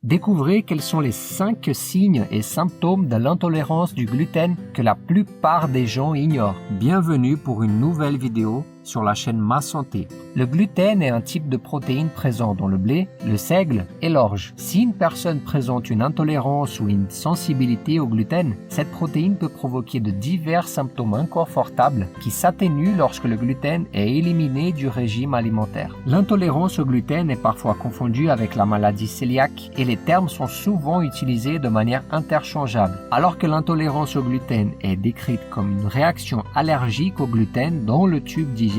Découvrez quels sont les 5 signes et symptômes de l'intolérance du gluten que la plupart des gens ignorent. Bienvenue pour une nouvelle vidéo sur la chaîne Ma Santé. Le gluten est un type de protéine présent dans le blé, le seigle et l'orge. Si une personne présente une intolérance ou une sensibilité au gluten, cette protéine peut provoquer de divers symptômes inconfortables qui s'atténuent lorsque le gluten est éliminé du régime alimentaire. L'intolérance au gluten est parfois confondue avec la maladie cœliaque et les termes sont souvent utilisés de manière interchangeable. Alors que l'intolérance au gluten est décrite comme une réaction allergique au gluten dans le tube digestif,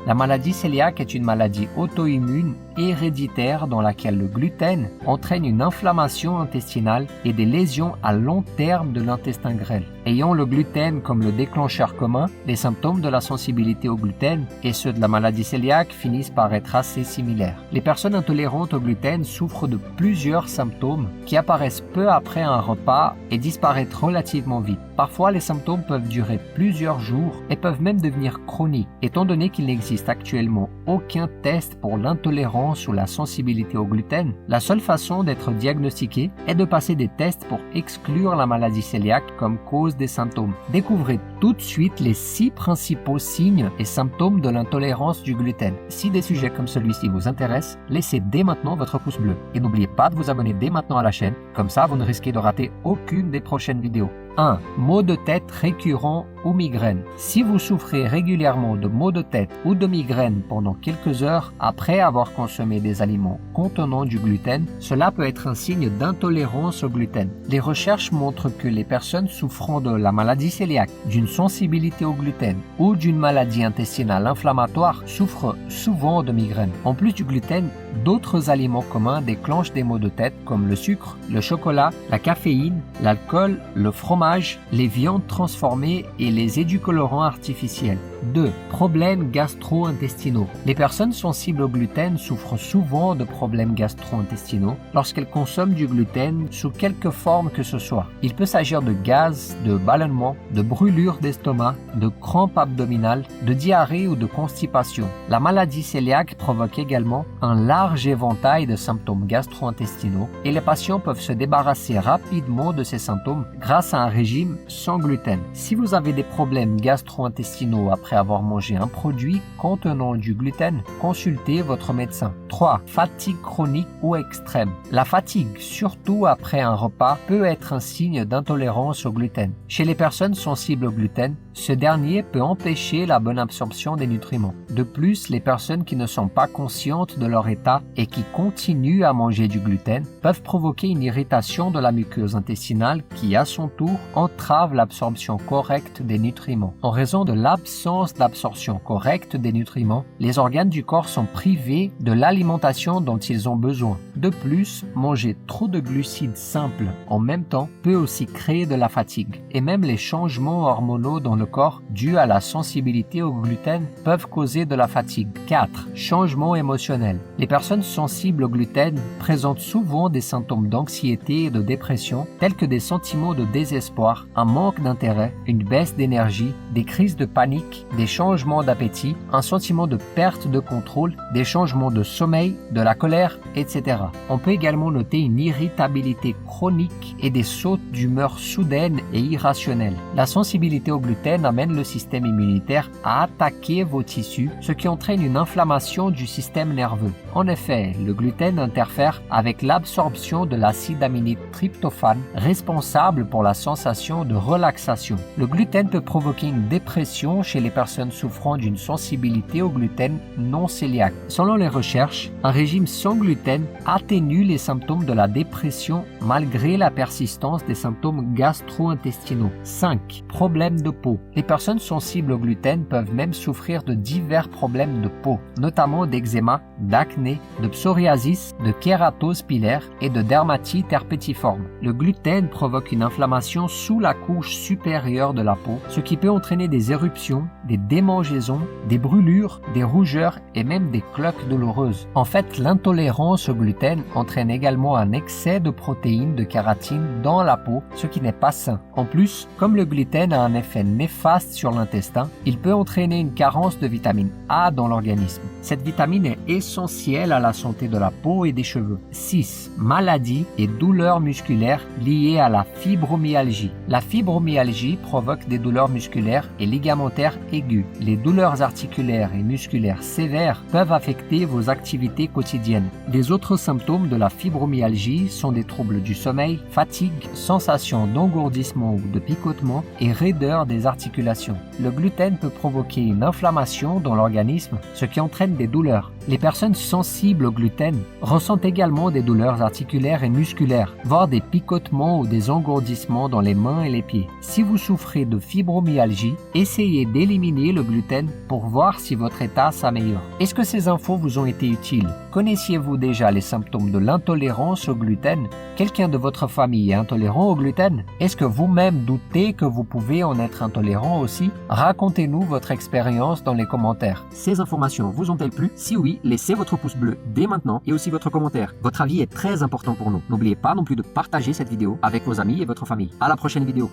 la maladie cœliaque est une maladie auto-immune héréditaire dans laquelle le gluten entraîne une inflammation intestinale et des lésions à long terme de l'intestin grêle. Ayant le gluten comme le déclencheur commun, les symptômes de la sensibilité au gluten et ceux de la maladie cœliaque finissent par être assez similaires. Les personnes intolérantes au gluten souffrent de plusieurs symptômes qui apparaissent peu après un repas et disparaissent relativement vite. Parfois, les symptômes peuvent durer plusieurs jours et peuvent même devenir chroniques. Étant donné qu'il n'existe actuellement aucun test pour l'intolérance ou la sensibilité au gluten, la seule façon d'être diagnostiqué est de passer des tests pour exclure la maladie cœliaque comme cause des symptômes. Découvrez tout de suite les 6 principaux signes et symptômes de l'intolérance du gluten. Si des sujets comme celui-ci vous intéressent, laissez dès maintenant votre pouce bleu. Et n'oubliez pas de vous abonner dès maintenant à la chaîne, comme ça vous ne risquez de rater aucune des prochaines vidéos. 1. Maux de tête récurrents ou migraines. Si vous souffrez régulièrement de maux de tête ou de migraines pendant quelques heures après avoir consommé des aliments contenant du gluten, cela peut être un signe d'intolérance au gluten. Les recherches montrent que les personnes souffrant de la maladie cœliaque, d'une sensibilité au gluten ou d'une maladie intestinale inflammatoire souffrent souvent de migraines. En plus du gluten, d'autres aliments communs déclenchent des maux de tête comme le sucre, le chocolat, la caféine, l'alcool, le fromage, les viandes transformées et les édulcorants artificiels. 2. Problèmes gastro-intestinaux. Les personnes sensibles au gluten souffrent souvent de problèmes gastro-intestinaux lorsqu'elles consomment du gluten sous quelque forme que ce soit. Il peut s'agir de gaz, de ballonnement, de brûlure d'estomac, de crampes abdominales, de diarrhée ou de constipation. La maladie cœliaque provoque également un large éventail de symptômes gastro-intestinaux et les patients peuvent se débarrasser rapidement de ces symptômes grâce à un régime sans gluten. Si vous avez des problèmes gastro-intestinaux après avoir mangé un produit contenant du gluten, consultez votre médecin. 3. Fatigue chronique ou extrême. La fatigue, surtout après un repas, peut être un signe d'intolérance au gluten. Chez les personnes sensibles au gluten, ce dernier peut empêcher la bonne absorption des nutriments. De plus, les personnes qui ne sont pas conscientes de leur état et qui continuent à manger du gluten peuvent provoquer une irritation de la muqueuse intestinale qui, à son tour, entrave l'absorption correcte des nutriments. En raison de l'absence d'absorption correcte des nutriments, les organes du corps sont privés de l'alimentation dont ils ont besoin. De plus, manger trop de glucides simples en même temps peut aussi créer de la fatigue. Et même les changements hormonaux dans le corps dus à la sensibilité au gluten peuvent causer de la fatigue. 4. Changements émotionnels. Les personnes sensibles au gluten présentent souvent des symptômes d'anxiété et de dépression tels que des sentiments de désespoir, un manque d'intérêt, une baisse d'énergie, des crises de panique, des changements d'appétit, un sentiment de perte de contrôle, des changements de sommeil, de la colère, etc. On peut également noter une irritabilité chronique et des sautes d'humeur soudaines et irrationnelles. La sensibilité au gluten amène le système immunitaire à attaquer vos tissus, ce qui entraîne une inflammation du système nerveux. En effet, le gluten interfère avec l'absorption de l'acide aminé tryptophane, responsable pour la sensation de relaxation. Le gluten peut provoquer une dépression chez les personnes souffrant d'une sensibilité au gluten non cœliaque. Selon les recherches, un régime sans gluten atténue les symptômes de la dépression malgré la persistance des symptômes gastro-intestinaux. 5. Problèmes de peau. Les personnes sensibles au gluten peuvent même souffrir de divers problèmes de peau, notamment d'eczéma, d'acné, de psoriasis, de kératose pilaire et de dermatite herpétiforme. Le gluten provoque une inflammation sous la couche supérieure de la peau, ce qui peut entraîner des éruptions, des démangeaisons, des brûlures, des rougeurs et même des cloques douloureuses. En fait, l'intolérance au gluten entraîne également un excès de protéines de kératine dans la peau, ce qui n'est pas sain. En plus, comme le gluten a un effet néfaste néfaste sur l'intestin, il peut entraîner une carence de vitamine A dans l'organisme. Cette vitamine est essentielle à la santé de la peau et des cheveux. 6. Maladies et douleurs musculaires liées à la fibromyalgie. La fibromyalgie provoque des douleurs musculaires et ligamentaires aiguës. Les douleurs articulaires et musculaires sévères peuvent affecter vos activités quotidiennes. Les autres symptômes de la fibromyalgie sont des troubles du sommeil, fatigue, sensation d'engourdissement ou de picotement et raideur des articulations. Le gluten peut provoquer une inflammation dans l'organisme, ce qui entraîne des douleurs. Les personnes sensibles au gluten ressentent également des douleurs articulaires et musculaires, voire des picotements ou des engourdissements dans les mains et les pieds. Si vous souffrez de fibromyalgie, essayez d'éliminer le gluten pour voir si votre état s'améliore. Est-ce que ces infos vous ont été utiles? Connaissiez-vous déjà les symptômes de l'intolérance au gluten? Quelqu'un de votre famille est intolérant au gluten? Est-ce que vous-même doutez que vous pouvez en être intolérant aussi? Racontez-nous votre expérience dans les commentaires. Ces informations vous ont-elles plu? Si oui, laissez votre pouce bleu dès maintenant et aussi votre commentaire. Votre avis est très important pour nous. N'oubliez pas non plus de partager cette vidéo avec vos amis et votre famille. À la prochaine vidéo.